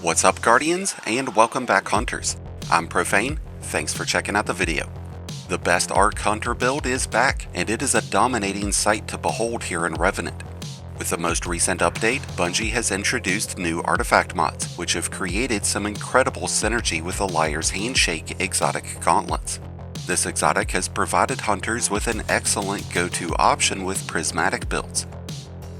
What's up, Guardians, and welcome back, Hunters. I'm Profane, thanks for checking out the video. The best Arc Hunter build is back, and it is a dominating sight to behold here in Revenant. With the most recent update, Bungie has introduced new artifact mods, which have created some incredible synergy with the Liar's Handshake exotic gauntlets. This exotic has provided hunters with an excellent go-to option with prismatic builds.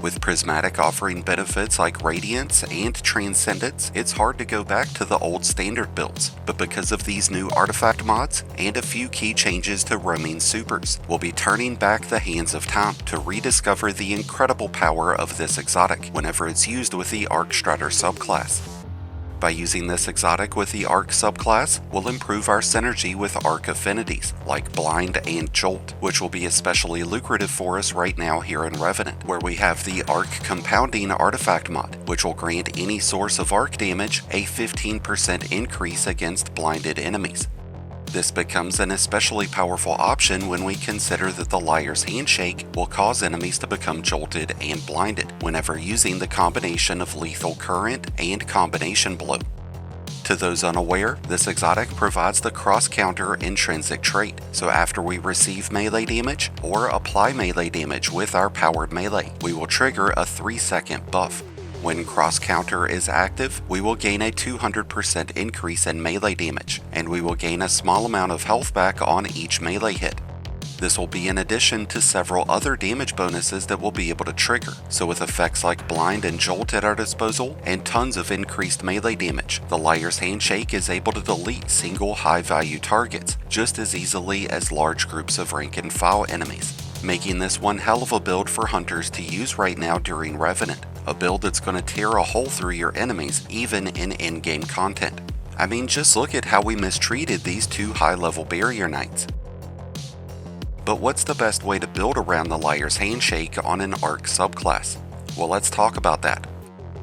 With Prismatic offering benefits like Radiance and Transcendence, it's hard to go back to the old standard builds, but because of these new artifact mods and a few key changes to roaming supers, we'll be turning back the hands of time to rediscover the incredible power of this exotic whenever it's used with the Arc Strider subclass. By using this exotic with the Arc subclass, we'll improve our synergy with Arc affinities, like Blind and Jolt, which will be especially lucrative for us right now here in Revenant, where we have the Arc Compounding artifact mod, which will grant any source of Arc damage a 15% increase against blinded enemies. This becomes an especially powerful option when we consider that the Liar's Handshake will cause enemies to become jolted and blinded whenever using the combination of Lethal Current and Combination Blow. To those unaware, this exotic provides the cross-counter intrinsic trait, so after we receive melee damage or apply melee damage with our powered melee, we will trigger a 3-second buff. When cross-counter is active, we will gain a 200% increase in melee damage, and we will gain a small amount of health back on each melee hit. This will be in addition to several other damage bonuses that we'll be able to trigger, so with effects like Blind and Jolt at our disposal, and tons of increased melee damage, the Liar's Handshake is able to delete single high-value targets just as easily as large groups of rank-and-file enemies, making this one hell of a build for hunters to use right now during Revenant. A build that's going to tear a hole through your enemies even in endgame content. I mean, just look at how we mistreated these two high-level barrier knights. But what's the best way to build around the Liar's Handshake on an Arc subclass? Well, let's talk about that.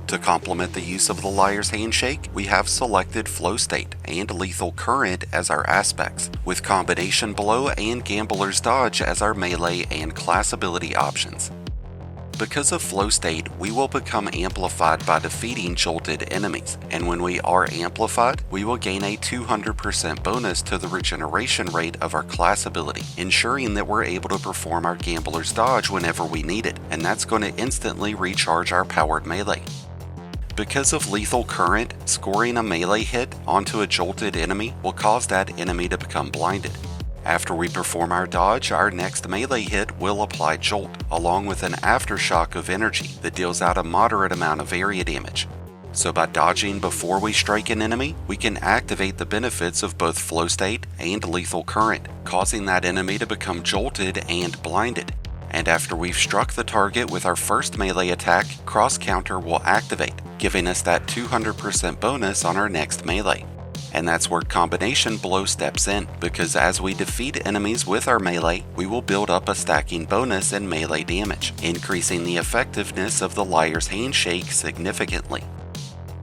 To complement the use of the Liar's Handshake, we have selected Flow State and Lethal Current as our aspects, with Combination Blow and Gambler's Dodge as our melee and class ability options. Because of Flow State, we will become amplified by defeating jolted enemies, and when we are amplified, we will gain a 200% bonus to the regeneration rate of our class ability, ensuring that we're able to perform our Gambler's Dodge whenever we need it, and that's going to instantly recharge our powered melee. Because of Lethal Current, scoring a melee hit onto a jolted enemy will cause that enemy to become blinded. After we perform our dodge, our next melee hit will apply Jolt, along with an aftershock of energy that deals out a moderate amount of area damage. So by dodging before we strike an enemy, we can activate the benefits of both Flow State and Lethal Current, causing that enemy to become jolted and blinded. And after we've struck the target with our first melee attack, Cross Counter will activate, giving us that 200% bonus on our next melee. And that's where Combination Blow steps in, because as we defeat enemies with our melee, we will build up a stacking bonus in melee damage, increasing the effectiveness of the Liar's Handshake significantly.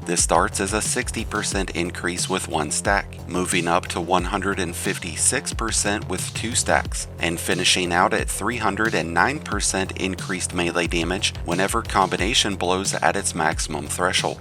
This starts as a 60% increase with 1 stack, moving up to 156% with 2 stacks, and finishing out at 309% increased melee damage whenever Combination Blows at its maximum threshold.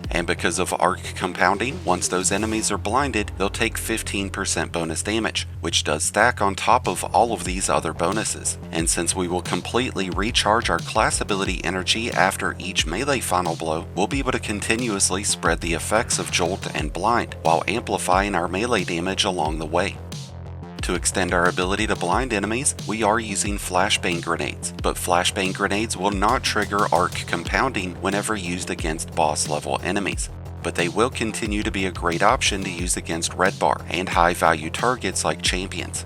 And because of Arc Compounding, once those enemies are blinded, they'll take 15% bonus damage, which does stack on top of all of these other bonuses. And since we will completely recharge our class ability energy after each melee final blow, we'll be able to continuously spread the effects of Jolt and Blind, while amplifying our melee damage along the way. To extend our ability to blind enemies, we are using Flashbang Grenades, but Flashbang Grenades will not trigger Arc Compounding whenever used against boss level enemies, but they will continue to be a great option to use against red bar and high value targets like champions.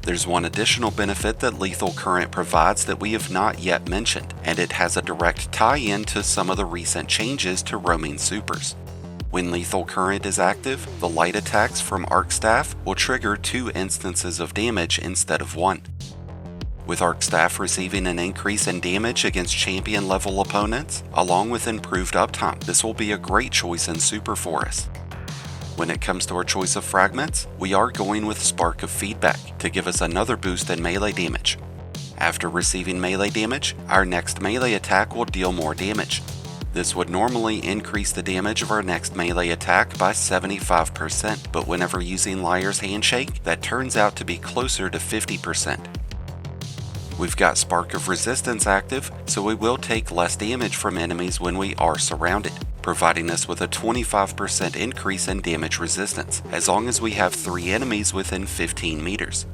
There's one additional benefit that Lethal Current provides that we have not yet mentioned, and it has a direct tie-in to some of the recent changes to roaming supers. When Lethal Current is active, the light attacks from Arc Staff will trigger 2 instances of damage instead of 1. With Arc Staff receiving an increase in damage against champion level opponents, along with improved uptime, this will be a great choice in Super for us. When it comes to our choice of fragments, we are going with Spark of Feedback to give us another boost in melee damage. After receiving melee damage, our next melee attack will deal more damage. This would normally increase the damage of our next melee attack by 75%, but whenever using Liar's Handshake, that turns out to be closer to 50%. We've got Spark of Resistance active, so we will take less damage from enemies when we are surrounded, providing us with a 25% increase in damage resistance, as long as we have 3 enemies within 15 meters.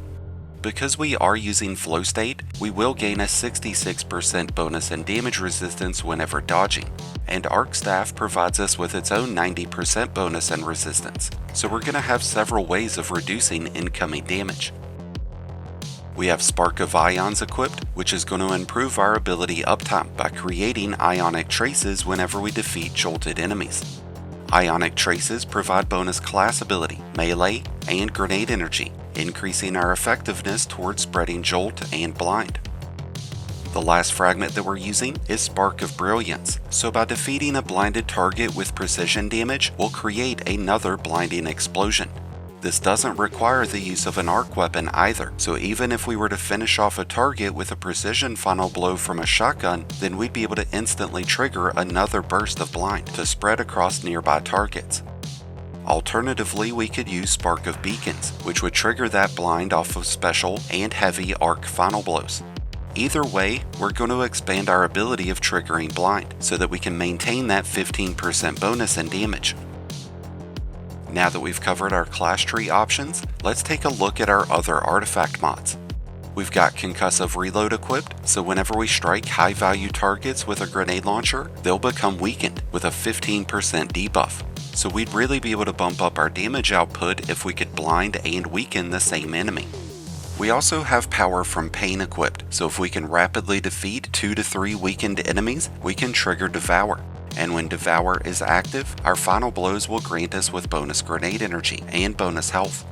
Because we are using Flow State, we will gain a 66% bonus in damage resistance whenever dodging, and Arc Staff provides us with its own 90% bonus in resistance, so we're going to have several ways of reducing incoming damage. We have Spark of Ions equipped, which is going to improve our ability uptime by creating ionic traces whenever we defeat jolted enemies. Ionic traces provide bonus class ability, melee, and grenade energy, increasing our effectiveness towards spreading jolt and blind. The last fragment that we're using is Spark of Brilliance, so by defeating a blinded target with precision damage, we'll create another blinding explosion. This doesn't require the use of an arc weapon either, so even if we were to finish off a target with a precision final blow from a shotgun, then we'd be able to instantly trigger another burst of blind to spread across nearby targets. Alternatively, we could use Spark of Beacons, which would trigger that blind off of special and heavy arc final blows. Either way, we're going to expand our ability of triggering blind, so that we can maintain that 15% bonus in damage. Now that we've covered our class tree options, let's take a look at our other artifact mods. We've got Concussive Reload equipped, so whenever we strike high value targets with a grenade launcher, they'll become weakened with a 15% debuff. So we'd really be able to bump up our damage output if we could blind and weaken the same enemy. We also have Power from Pain equipped, so if we can rapidly defeat 2 to 3 weakened enemies, we can trigger Devour. And when Devour is active, our final blows will grant us with bonus grenade energy and bonus health.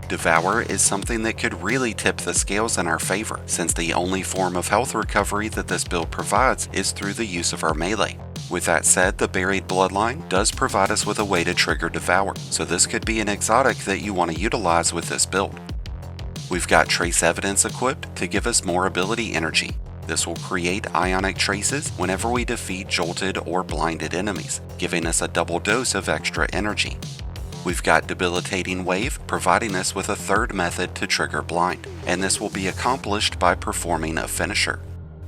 Devour is something that could really tip the scales in our favor, since the only form of health recovery that this build provides is through the use of our melee. With that said, the Buried Bloodline does provide us with a way to trigger Devour, so this could be an exotic that you want to utilize with this build. We've got Trace Evidence equipped to give us more ability energy. This will create ionic traces whenever we defeat jolted or blinded enemies, giving us a double dose of extra energy. We've got Debilitating Wave, providing us with a third method to trigger blind, and this will be accomplished by performing a finisher.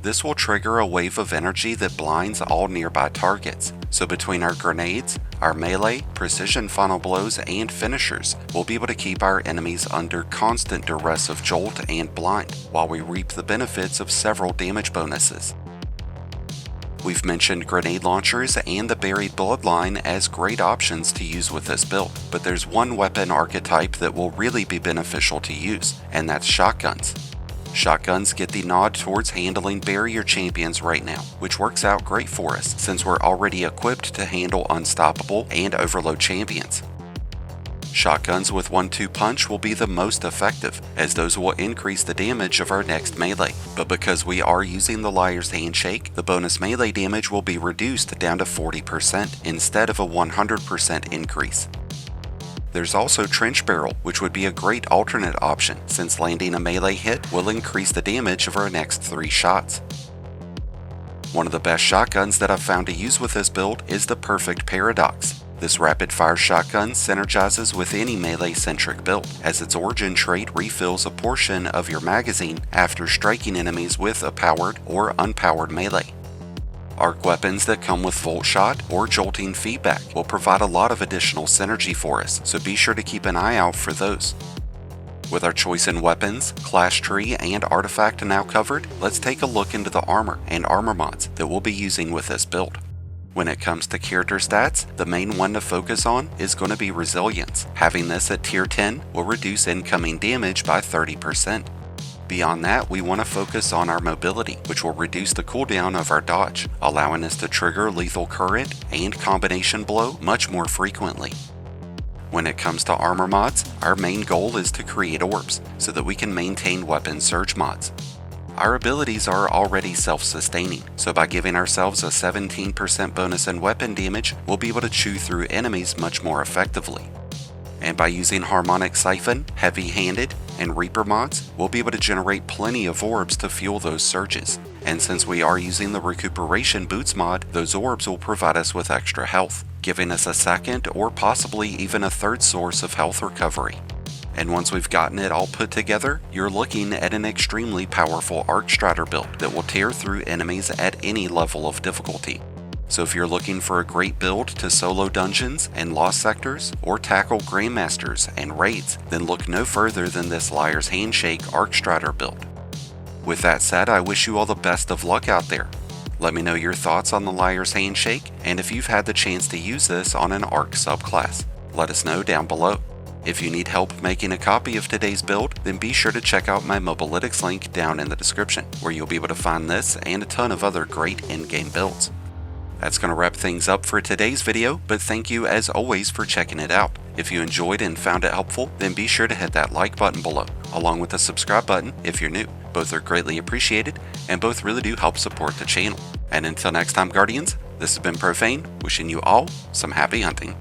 This will trigger a wave of energy that blinds all nearby targets, so between our grenades, our melee, precision final blows, and finishers, we'll be able to keep our enemies under constant duress of jolt and blind, while we reap the benefits of several damage bonuses. We've mentioned grenade launchers and the Buried Bloodline as great options to use with this build, but there's one weapon archetype that will really be beneficial to use, and that's shotguns. Shotguns get the nod towards handling barrier champions right now, which works out great for us since we're already equipped to handle unstoppable and overload champions. Shotguns with 1-2 punch will be the most effective, as those will increase the damage of our next melee, but because we are using the Liar's Handshake, the bonus melee damage will be reduced down to 40% instead of a 100% increase. There's also Trench Barrel, which would be a great alternate option since landing a melee hit will increase the damage of our next 3 shots. One of the best shotguns that I've found to use with this build is the Perfect Paradox. This rapid fire shotgun synergizes with any melee-centric build, as its origin trait refills a portion of your magazine after striking enemies with a powered or unpowered melee. Arc weapons that come with Volt Shot or Jolting feedback will provide a lot of additional synergy for us, so be sure to keep an eye out for those. With our choice in weapons, class tree, and artifact now covered, let's take a look into the armor and armor mods that we'll be using with this build. When it comes to character stats, the main one to focus on is going to be Resilience. Having this at tier 10 will reduce incoming damage by 30%. Beyond that, we want to focus on our mobility, which will reduce the cooldown of our dodge, allowing us to trigger lethal current and combination blow much more frequently. When it comes to armor mods, our main goal is to create orbs, so that we can maintain weapon surge mods. Our abilities are already self-sustaining, so by giving ourselves a 17% bonus in weapon damage, we'll be able to chew through enemies much more effectively. And by using Harmonic Siphon, Heavy-Handed, and Reaper mods, we'll be able to generate plenty of orbs to fuel those surges. And since we are using the Recuperation Boots mod, those orbs will provide us with extra health, giving us a second or possibly even a third source of health recovery. And once we've gotten it all put together, you're looking at an extremely powerful Arc Strider build that will tear through enemies at any level of difficulty. So if you're looking for a great build to solo dungeons and lost sectors, or tackle Grandmasters and raids, then look no further than this Liar's Handshake Arc Strider build. With that said, I wish you all the best of luck out there. Let me know your thoughts on the Liar's Handshake, and if you've had the chance to use this on an Arc subclass. Let us know down below. If you need help making a copy of today's build, then be sure to check out my Mobalytics link down in the description, where you'll be able to find this and a ton of other great endgame builds. That's going to wrap things up for today's video, but thank you as always for checking it out. If you enjoyed and found it helpful, then be sure to hit that like button below, along with the subscribe button if you're new. Both are greatly appreciated, and both really do help support the channel. And until next time, Guardians, this has been Profane, wishing you all some happy hunting.